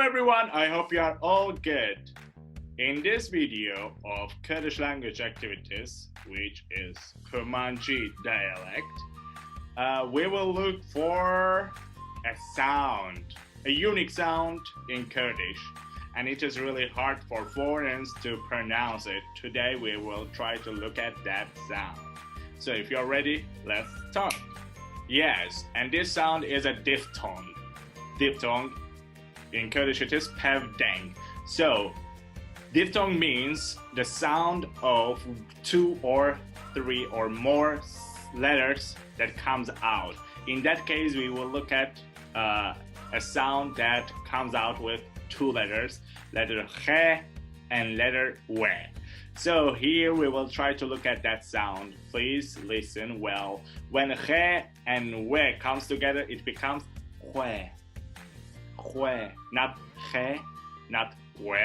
everyone, I hope you are all good. In this video of Kurdish language activities, which is Kurmanji dialect, we will look for a sound, a unique sound in Kurdish, and it is really hard for foreigners to pronounce it. Today we will try to look at that sound. So if you're ready, let's start. Yes, and this sound is a diphthong. Diphthong, in Kurdish it is Pevdenga. So diphthong means the sound of 2 or 3 or more letters that comes out. In that case, we will look at a sound that comes out with 2 letters, letter he and letter we. So here we will try to look at that sound. Please listen well. When he and we comes together, it becomes hue. Hue, not he, not we.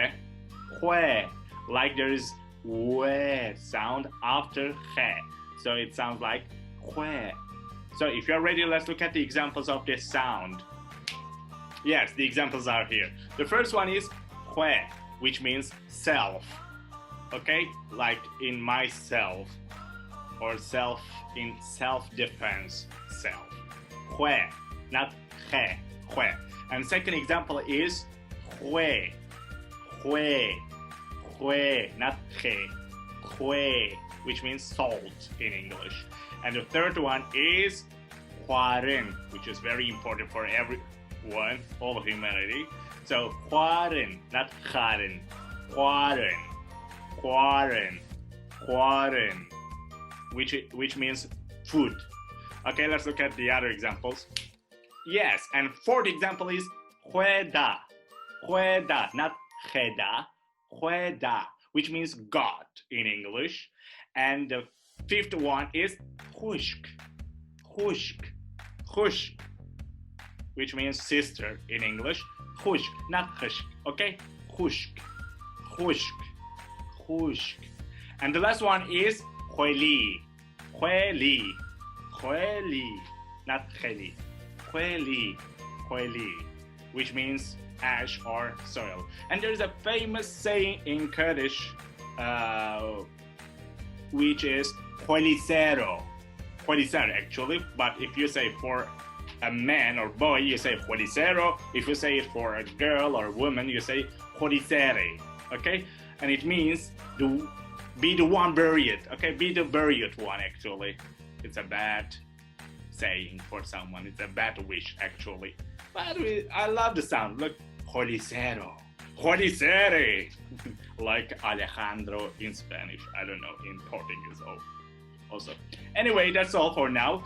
Hue, like there is we sound after he. So it sounds like hue. So if you're ready, let's look at the examples of this sound. Yes, the examples are here. The first one is hue, which means self. Okay, like in myself, or self in self-defense, self. Hue, not he, hue. And second example is hue, hue, hue, not he, hue, which means salt in English. And the third one is huaren, which is very important for everyone, all of humanity. So huaren, not haren, huaren, huaren, huaren, which means food. Okay, let's look at the other examples. Yes, and fourth example is hueda, hueda, not heda, hueda, which means God in English. And the fifth one is hushk, hushk, hushk, which means sister in English. Hushk, not hushk, okay? Hushk, hushk, hushk. And the last one is hueli, hueli, hueli, not heli, hueli, hueli, which means ash or soil. And there is a famous saying in Kurdish, which is huelicero. Huelicero actually, but if you say for a man or boy, you say huelicero. If you say it for a girl or woman, you say huelicere. Okay? And it means be the one buried. Okay? Be the buried one actually. It's a bad saying for someone. It's a bad wish actually. But I love the sound. Look, huelicero. Huelicere. Like Alejandro in Spanish. I don't know, in Portuguese also. Anyway, that's all for now.